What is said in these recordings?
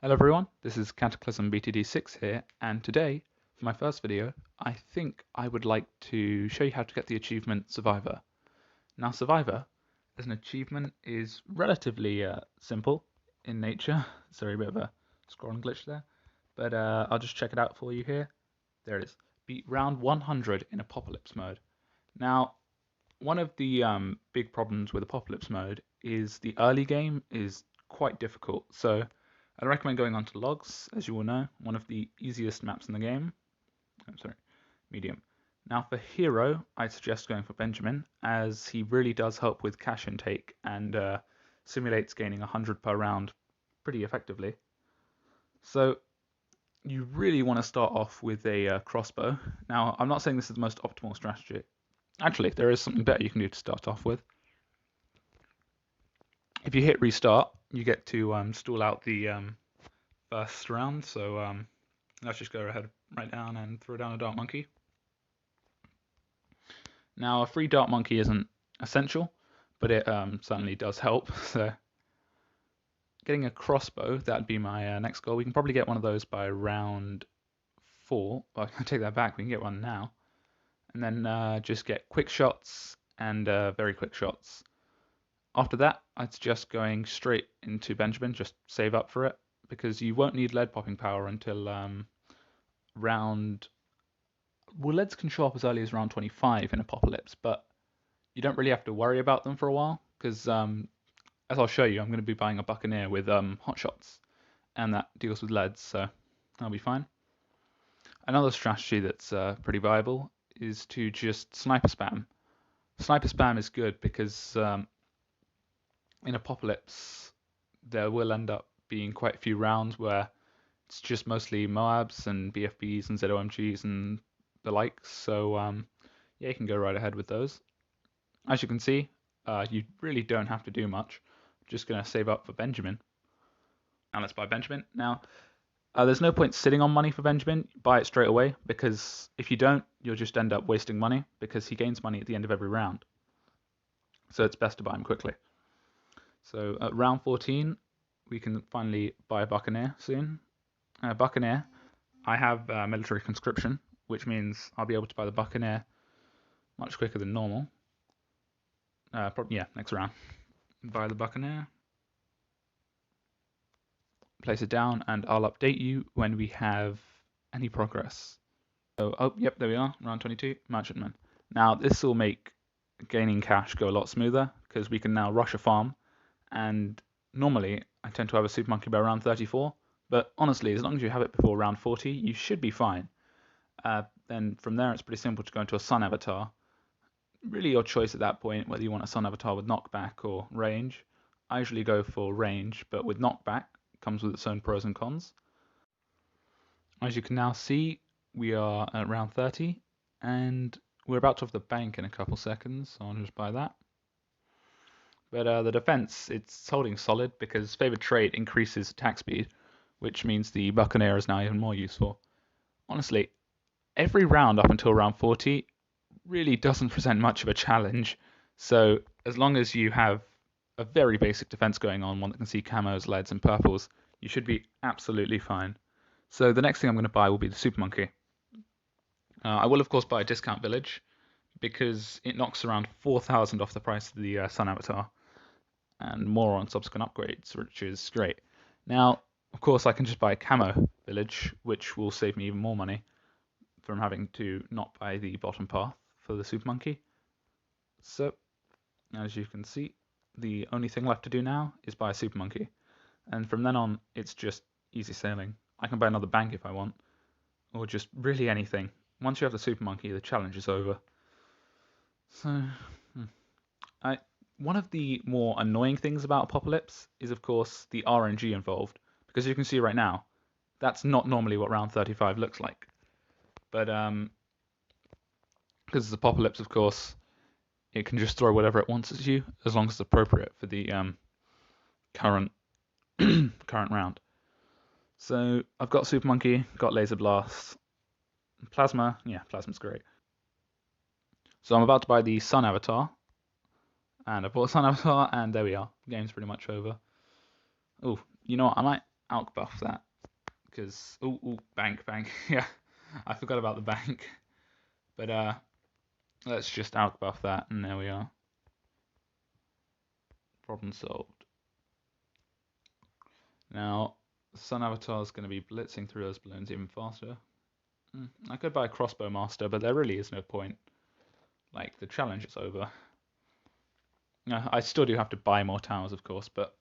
Hello everyone, this is Cataclysm BTD6 here, and today, for my first video, I think I would like to show you how to get the achievement Survivor. Now Survivor, as an achievement, is relatively simple in nature. Sorry, a bit of a scrolling glitch there, but I'll just check it out for you here. There it is. Beat round 100 in Apocalypse mode. Now, one of the big problems with Apocalypse mode is the early game is quite difficult, so I'd recommend going on to Logs, as you all know, one of the easiest maps in the game. I'm sorry, medium. Now for Hero, I'd suggest going for Benjamin, as he really does help with cash intake and simulates gaining 100 per round pretty effectively. So you really want to start off with a crossbow. Now I'm not saying this is the most optimal strategy. Actually, there is something better you can do to start off with. If you hit restart, you get to stall out the first round, so let's just go ahead right down and throw down a dart monkey. Now a free dart monkey isn't essential, but it certainly does help. So getting a crossbow, that'd be my next goal. We can probably get one of those by round 4. Well, I take that back, we can get one now. And then just get quick shots and very quick shots. After that, I'd suggest going straight into Benjamin, just save up for it, because you won't need lead popping power until round... Well, leads can show up as early as round 25 in Apocalypse, but you don't really have to worry about them for a while, because as I'll show you, I'm going to be buying a Buccaneer with hot shots, and that deals with leads, so that'll be fine. Another strategy that's pretty viable is to just sniper spam. Sniper spam is good because in Apocalypse, there will end up being quite a few rounds where it's just mostly Moabs and BFBs and ZOMGs and the likes, so yeah, you can go right ahead with those. As you can see, you really don't have to do much. I'm just going to save up for Benjamin. And let's buy Benjamin. Now, there's no point sitting on money for Benjamin. Buy it straight away, because if you don't, you'll just end up wasting money, because he gains money at the end of every round. So it's best to buy him quickly. So at round 14, we can finally buy a Buccaneer soon. Buccaneer, I have military conscription, which means I'll be able to buy the Buccaneer much quicker than normal. Probably, yeah, next round. Buy the Buccaneer. Place it down, and I'll update you when we have any progress. So, oh, yep, there we are, round 22, Merchantman. Now, this will make gaining cash go a lot smoother, because we can now rush a farm. And normally, I tend to have a Super Monkey by round 34, but honestly, as long as you have it before round 40, you should be fine. Then from there, it's pretty simple to go into a Sun Avatar. Really your choice at that point, whether you want a Sun Avatar with knockback or range. I usually go for range, but with knockback, it comes with its own pros and cons. As you can now see, we are at round 30, and we're about to have the bank in a couple seconds, so I'll just buy that. But the defense, it's holding solid because favored trait increases attack speed, which means the Buccaneer is now even more useful. Honestly, every round up until round 40 really doesn't present much of a challenge, so as long as you have a very basic defense going on, one that can see camos, leads, and purples, you should be absolutely fine. So the next thing I'm going to buy will be the Super Monkey. I will of course buy a discount village, because it knocks around 4,000 off the price of the Sun Avatar, and more on subsequent upgrades, which is great. Now, of course, I can just buy a camo village, which will save me even more money from having to not buy the bottom path for the Super Monkey. So, as you can see, the only thing left to do now is buy a Super Monkey. And from then on, it's just easy sailing. I can buy another bank if I want, or just really anything. Once you have the Super Monkey, the challenge is over. So, one of the more annoying things about Apocalypse is, of course, the RNG involved. Because you can see right now, that's not normally what round 35 looks like. But, because it's Apocalypse, of course, it can just throw whatever it wants at you, as long as it's appropriate for the current round. So, I've got Super Monkey, got Laser Blast, Plasma, yeah, Plasma's great. So I'm about to buy the Sun Avatar, and I bought Sun Avatar, and there we are. The game's pretty much over. Oh, you know what? I might outbuff that, because bank, yeah, I forgot about the bank, but let's just outbuff that, and there we are. Problem solved. Now, Sun Avatar is going to be blitzing through those balloons even faster. I could buy a Crossbow Master, but there really is no point. Like, the challenge is over. I still do have to buy more towers, of course, but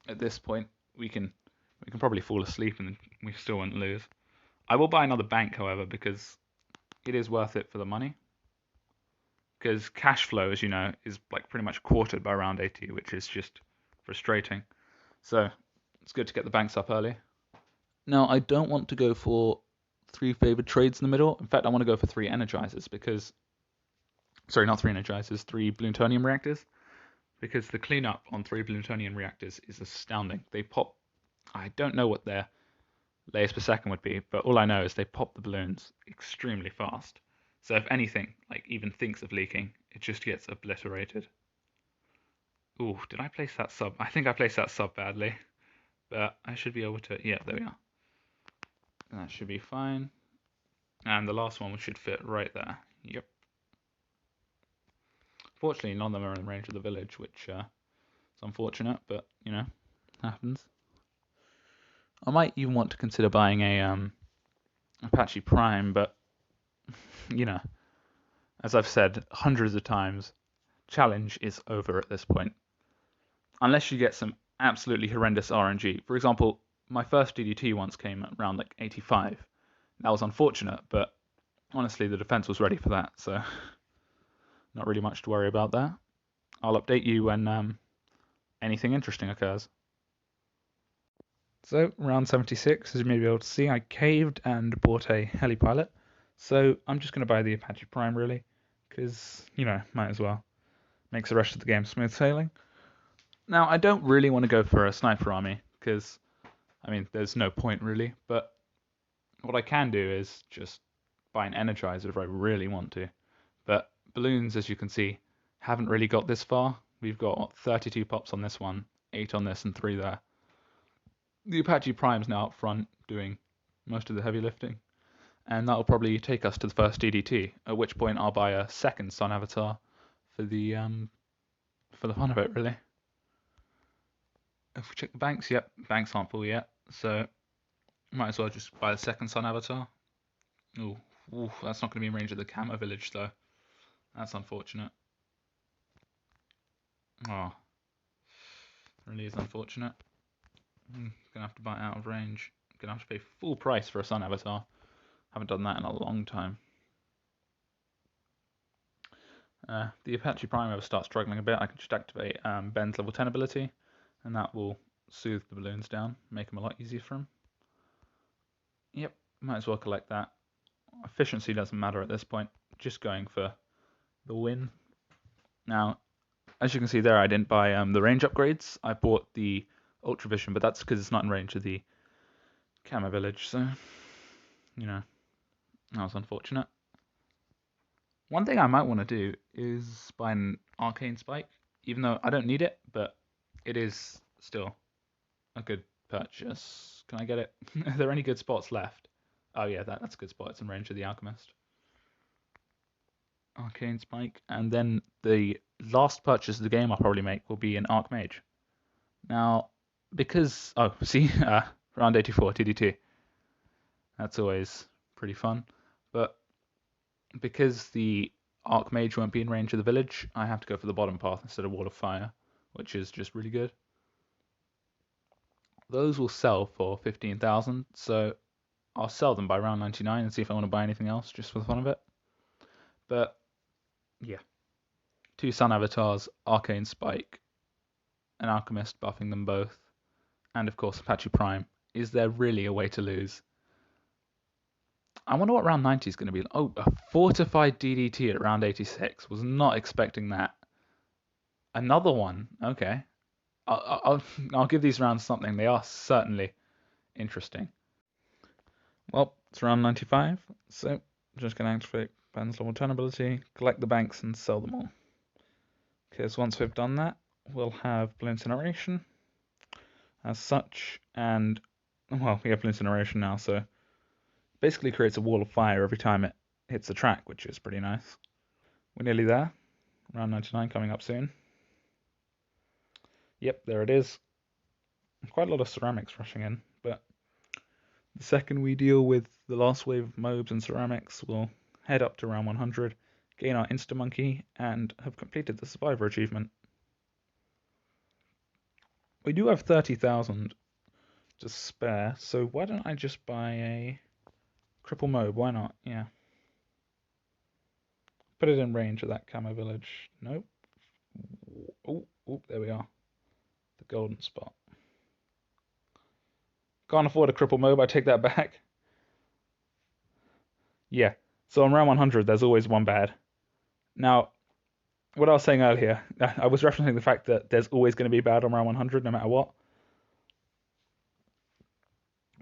at this point, we can probably fall asleep and we still won't lose. I will buy another bank, however, because it is worth it for the money. Because cash flow, as you know, is like pretty much quartered by round 80, which is just frustrating. So it's good to get the banks up early. Now, I don't want to go for 3 favored trades in the middle. In fact, I want to go for 3 energizers because... Sorry, not 3 energizers, 3 plutonium reactors. Because the cleanup on 3 plutonium reactors is astounding. They pop... I don't know what their layers per second would be, but all I know is they pop the balloons extremely fast. So if anything, like even thinks of leaking, it just gets obliterated. Ooh, did I place that sub? I think I placed that sub badly. But I should be able to... Yeah, there we are. That should be fine. And the last one should fit right there. Yep. Fortunately, none of them are in range of the village, which is unfortunate, but, you know, happens. I might even want to consider buying a Apache Prime, but, you know, as I've said hundreds of times, challenge is over at this point. Unless you get some absolutely horrendous RNG. For example, my first DDT once came around like 85. That was unfortunate, but honestly, the defense was ready for that, so not really much to worry about there. I'll update you when anything interesting occurs. So, round 76, as you may be able to see, I caved and bought a helipilot. So, I'm just going to buy the Apache Prime, really, because, you know, might as well. Makes the rest of the game smooth sailing. Now, I don't really want to go for a sniper army, because, I mean, there's no point, really. But what I can do is just buy an energizer if I really want to. But balloons, as you can see, haven't really got this far. We've got 32 pops on this one, 8 on this, and 3 there. The Apache Prime's now up front doing most of the heavy lifting, and that'll probably take us to the first DDT, at which point I'll buy a second Sun Avatar for the fun of it, really. If we check the banks, yep, banks aren't full yet, so might as well just buy the second Sun Avatar. Ooh, that's not going to be in range of the Camo village, though. That's unfortunate. Oh, really is unfortunate. Gonna have to buy it out of range. Gonna have to pay full price for a Sun Avatar. Haven't done that in a long time. The Apache Prime ever starts struggling a bit, I can just activate Ben's level 10 ability, and that will soothe the balloons down, make them a lot easier for him. Yep, might as well collect that. Efficiency doesn't matter at this point, just going for the win. Now, as you can see there, I didn't buy the range upgrades. I bought the Ultra Vision, but that's because it's not in range of the Camo village, so, you know, that was unfortunate. One thing I might want to do is buy an Arcane Spike, even though I don't need it, but it is still a good purchase. Can I get it? Are there any good spots left? Oh yeah, that's a good spot. It's in range of the Alchemist. Arcane Spike, and then the last purchase of the game I'll probably make will be an Archmage. Now, because see, round 84 TDT. That's always pretty fun, but because the Archmage won't be in range of the village, I have to go for the bottom path instead of Wall of Fire, which is just really good. Those will sell for 15,000, so I'll sell them by round 99 and see if I want to buy anything else just for the fun of it. But yeah, 2 Sun Avatars, Arcane Spike, an Alchemist buffing them both, and of course Apache Prime. Is there really a way to lose? I wonder what round 90 is going to be. Oh, a fortified DDT at round 86. Was not expecting that. Another one. Okay. I'll give these rounds something. They are certainly interesting. Well, it's round 95, so I'm just going to activate Ben's level 10 ability, collect the banks, and sell them all. Okay, so once we've done that, we'll have Blow Incineration as such, and well, we have incineration now, so basically creates a wall of fire every time it hits the track, which is pretty nice. We're nearly there. Round 99 coming up soon. Yep, there it is. Quite a lot of ceramics rushing in, but the second we deal with the last wave of mobs and ceramics, we'll head up to round 100, gain our Insta-Monkey, and have completed the Survivor achievement. We do have 30,000 to spare, so why don't I just buy a Cripple Mob? Why not? Yeah. Put it in range of that camo village. Nope. Oh, there we are. The golden spot. Can't afford a Cripple Mob, I take that back. Yeah, so on round 100, there's always one bad. Now, what I was saying earlier, I was referencing the fact that there's always going to be bad on round 100, no matter what.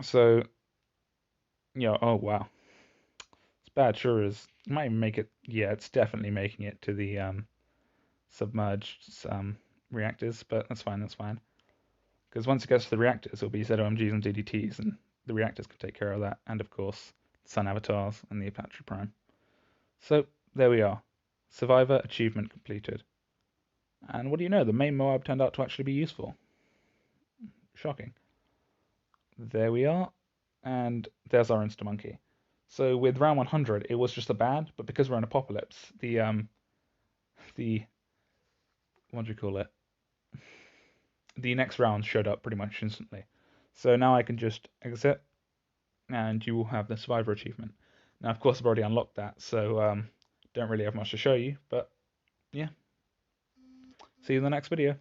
So, yeah, oh wow. It's bad, sure is. It might even make it, yeah, it's definitely making it to the submerged reactors, but that's fine, that's fine. Because once it gets to the reactors, it'll be ZOMGs and DDTs, and the reactors can take care of that, and of course, Sun Avatars and the Apache Prime. So, there we are. Survivor achievement completed. And what do you know, the main Moab turned out to actually be useful. Shocking. There we are, and there's our Insta-Monkey. So with round 100, it was just a bad, but because we're in Apopalypse, the what do you call it? The next round showed up pretty much instantly. So now I can just exit, and you will have the Survivor achievement. Now, of course, I've already unlocked that, so don't really have much to show you, but yeah. See you in the next video.